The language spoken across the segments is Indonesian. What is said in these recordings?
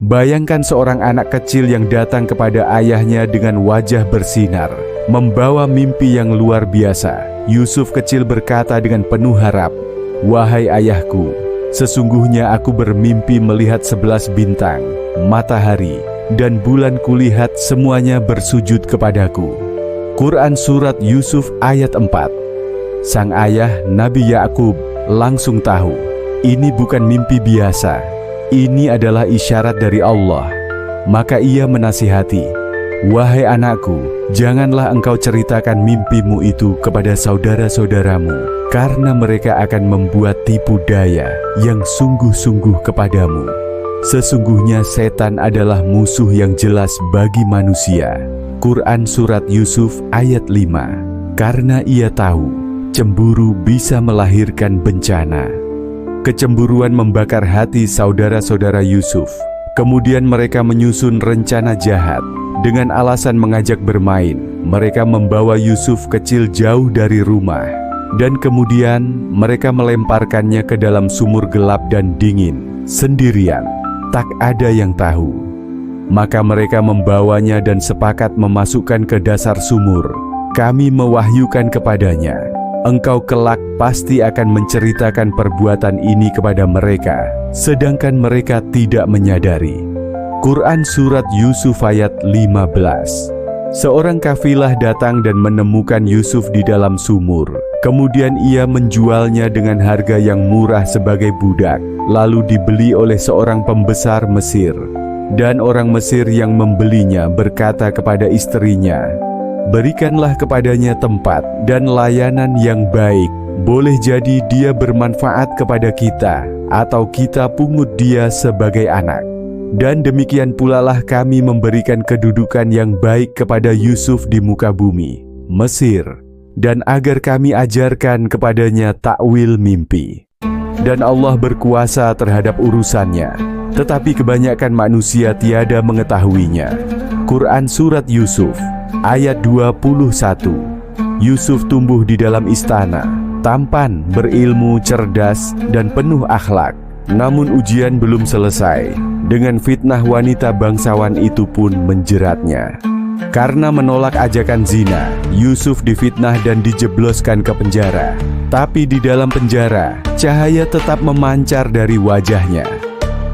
Bayangkan seorang anak kecil yang datang kepada ayahnya dengan wajah bersinar, membawa mimpi yang luar biasa. Yusuf kecil berkata dengan penuh harap, "Wahai ayahku, sesungguhnya aku bermimpi melihat 11 bintang, matahari, dan bulan kulihat semuanya bersujud kepadaku." Quran Surat Yusuf ayat 4. Sang ayah Nabi Yakub langsung tahu, ini bukan mimpi biasa. Ini adalah isyarat dari Allah. Maka ia menasihati, "Wahai anakku, janganlah engkau ceritakan mimpimu itu kepada saudara-saudaramu, karena mereka akan membuat tipu daya yang sungguh-sungguh kepadamu. Sesungguhnya setan adalah musuh yang jelas bagi manusia." Quran Surat Yusuf ayat 5. Karena ia tahu, cemburu bisa melahirkan bencana. Kecemburuan membakar hati saudara-saudara Yusuf. Kemudian mereka menyusun rencana jahat. Dengan alasan mengajak bermain, mereka membawa Yusuf kecil jauh dari rumah. Dan kemudian mereka melemparkannya ke dalam sumur gelap dan dingin, sendirian. Tak ada yang tahu. Maka mereka membawanya dan sepakat memasukkan ke dasar sumur. Kami mewahyukan kepadanya, "Engkau kelak pasti akan menceritakan perbuatan ini kepada mereka," sedangkan mereka tidak menyadari. Quran Surat Yusuf ayat 15. Seorang kafilah datang dan menemukan Yusuf di dalam sumur. Kemudian ia menjualnya dengan harga yang murah sebagai budak, lalu dibeli oleh seorang pembesar Mesir. Dan orang Mesir yang membelinya berkata kepada istrinya, "Berikanlah kepadanya tempat dan layanan yang baik. Boleh jadi dia bermanfaat kepada kita, atau kita pungut dia sebagai anak. Dan demikian pula lah kami memberikan kedudukan yang baik kepada Yusuf di muka bumi, Mesir, dan agar kami ajarkan kepadanya takwil mimpi. Dan Allah berkuasa terhadap urusannya, tetapi kebanyakan manusia tiada mengetahuinya." Quran Surat Yusuf ayat 21. Yusuf tumbuh di dalam istana, tampan, berilmu, cerdas, dan penuh akhlak. Namun ujian belum selesai. Dengan fitnah wanita bangsawan itu pun menjeratnya. Karena menolak ajakan zina, Yusuf difitnah dan dijebloskan ke penjara. Tapi di dalam penjara, cahaya tetap memancar dari wajahnya.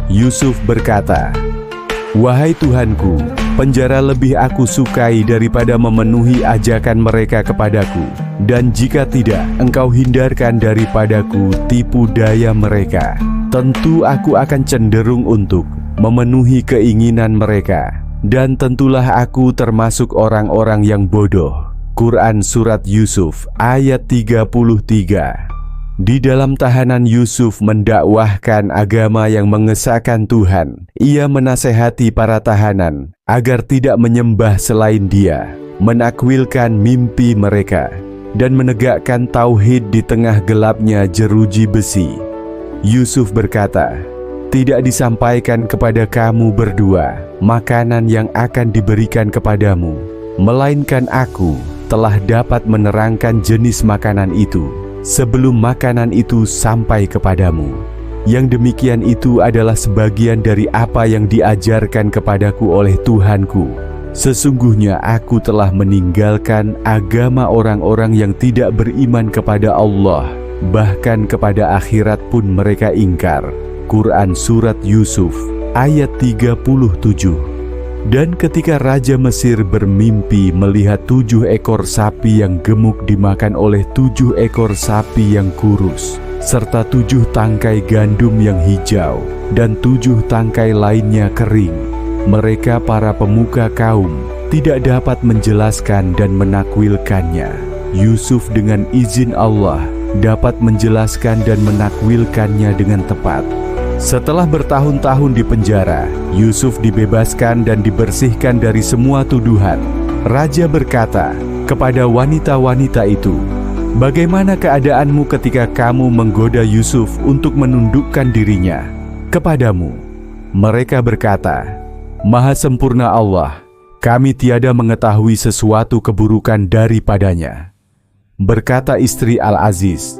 Yusuf berkata, "Wahai Tuhanku, penjara lebih aku sukai daripada memenuhi ajakan mereka kepadaku. Dan jika tidak, engkau hindarkan daripadaku tipu daya mereka. Tentu aku akan cenderung untuk memenuhi keinginan mereka. Dan tentulah aku termasuk orang-orang yang bodoh." Quran Surat Yusuf ayat 33. Di dalam tahanan, Yusuf mendakwahkan agama yang mengesahkan Tuhan. Ia menasehati para tahanan agar tidak menyembah selain Dia, menakwilkan mimpi mereka, dan menegakkan tauhid di tengah gelapnya jeruji besi. Yusuf berkata, "Tidak disampaikan kepada kamu berdua makanan yang akan diberikan kepadamu, melainkan aku telah dapat menerangkan jenis makanan itu sebelum makanan itu sampai kepadamu. Yang demikian itu adalah sebagian dari apa yang diajarkan kepadaku oleh Tuhanku. Sesungguhnya aku telah meninggalkan agama orang-orang yang tidak beriman kepada Allah, bahkan kepada akhirat pun mereka ingkar." Quran Surat Yusuf ayat 37. Dan ketika Raja Mesir bermimpi melihat 7 ekor sapi yang gemuk dimakan oleh 7 ekor sapi yang kurus, serta 7 tangkai gandum yang hijau, dan 7 tangkai lainnya kering, mereka para pemuka kaum tidak dapat menjelaskan dan menakwilkannya. Yusuf dengan izin Allah dapat menjelaskan dan menakwilkannya dengan tepat. Setelah bertahun-tahun di penjara, Yusuf dibebaskan dan dibersihkan dari semua tuduhan. Raja berkata kepada wanita-wanita itu, "Bagaimana keadaanmu ketika kamu menggoda Yusuf untuk menundukkan dirinya kepadamu?" Mereka berkata, "Maha sempurna Allah, kami tiada mengetahui sesuatu keburukan daripadanya." Berkata istri Al-Aziz,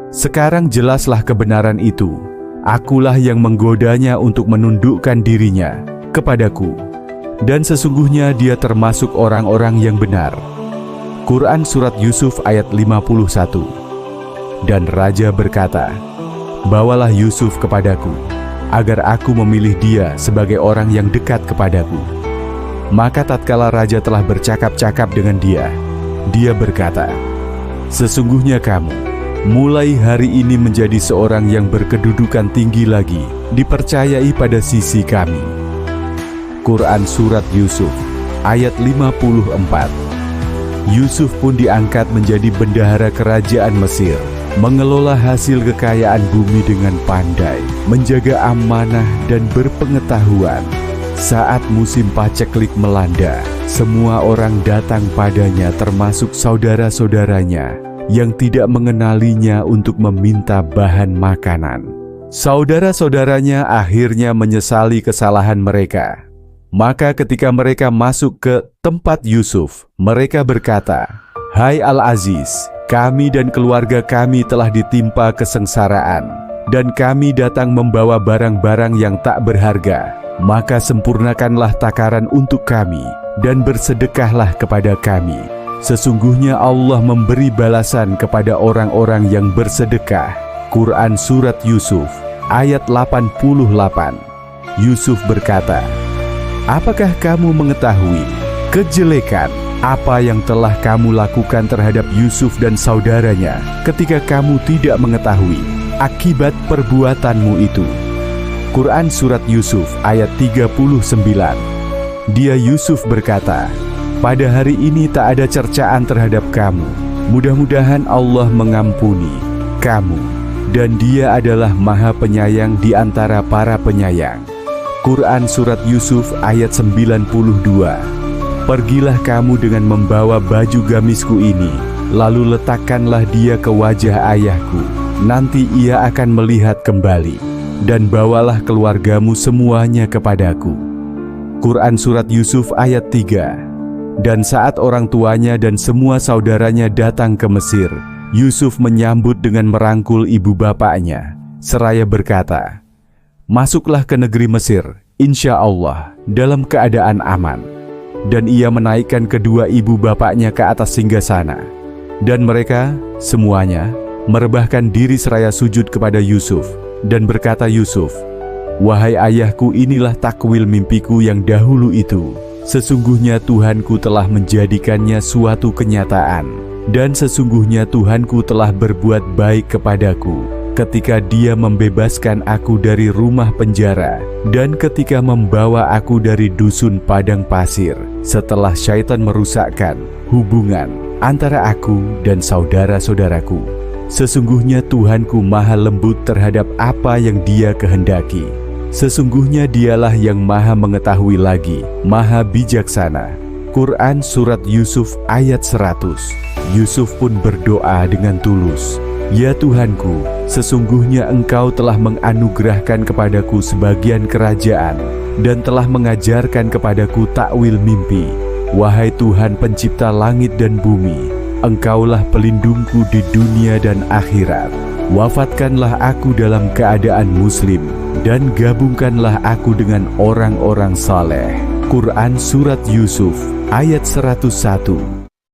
"Sekarang jelaslah kebenaran itu. Akulah yang menggodanya untuk menundukkan dirinya kepadaku, dan sesungguhnya dia termasuk orang-orang yang benar. Quran Surat Yusuf ayat 51. Dan raja berkata, bawalah Yusuf kepadaku, agar aku memilih dia sebagai orang yang dekat kepadaku. Maka tatkala raja telah bercakap-cakap dengan dia, dia berkata, sesungguhnya kamu mulai hari ini menjadi seorang yang berkedudukan tinggi lagi, dipercayai pada sisi kami. Quran Surat Yusuf ayat 54. Yusuf pun diangkat menjadi bendahara kerajaan Mesir, mengelola hasil kekayaan bumi dengan pandai, menjaga amanah dan berpengetahuan. Saat musim paceklik melanda, semua orang datang padanya termasuk saudara-saudaranya yang tidak mengenalinya untuk meminta bahan makanan. Saudara-saudaranya akhirnya menyesali kesalahan mereka. Maka ketika mereka masuk ke tempat Yusuf, mereka berkata, hai Al-Aziz, kami dan keluarga kami telah ditimpa kesengsaraan, dan kami datang membawa barang-barang yang tak berharga. Maka sempurnakanlah takaran untuk kami, dan bersedekahlah kepada kami. Sesungguhnya Allah memberi balasan kepada orang-orang yang bersedekah. Quran Surat Yusuf ayat 88. Yusuf berkata, apakah kamu mengetahui kejelekan apa yang telah kamu lakukan terhadap Yusuf dan saudaranya ketika kamu tidak mengetahui akibat perbuatanmu itu? Quran Surat Yusuf ayat 39. Dia Yusuf berkata, pada hari ini tak ada cercaan terhadap kamu. Mudah-mudahan Allah mengampuni kamu, dan Dia adalah Maha Penyayang di antara para penyayang. Quran Surat Yusuf ayat 92. Pergilah kamu dengan membawa baju gamisku ini, lalu letakkanlah dia ke wajah ayahku. Nanti ia akan melihat kembali, dan bawalah keluargamu semuanya kepadaku. Quran Surat Yusuf ayat 3. Dan saat orang tuanya dan semua saudaranya datang ke Mesir, Yusuf menyambut dengan merangkul ibu bapaknya, seraya berkata, masuklah ke negeri Mesir, insya Allah, dalam keadaan aman. Dan ia menaikkan kedua ibu bapaknya ke atas singgasana. Dan mereka semuanya merebahkan diri seraya sujud kepada Yusuf. Dan berkata Yusuf, wahai ayahku, inilah takwil mimpiku yang dahulu itu. Sesungguhnya Tuhanku telah menjadikannya suatu kenyataan. Dan sesungguhnya Tuhanku telah berbuat baik kepadaku ketika Dia membebaskan aku dari rumah penjara, dan ketika membawa aku dari dusun padang pasir, setelah syaitan merusakkan hubungan antara aku dan saudara-saudaraku. Sesungguhnya Tuhanku maha lembut terhadap apa yang Dia kehendaki. Sesungguhnya Dialah yang maha mengetahui lagi, maha bijaksana. Quran Surat Yusuf ayat 100. Yusuf pun berdoa dengan tulus, ya Tuhanku, sesungguhnya Engkau telah menganugerahkan kepadaku sebagian kerajaan, dan telah mengajarkan kepadaku takwil mimpi. Wahai Tuhan pencipta langit dan bumi, Engkaulah pelindungku di dunia dan akhirat. Wafatkanlah aku dalam keadaan muslim, dan gabungkanlah aku dengan orang-orang saleh. Quran Surat Yusuf ayat 101.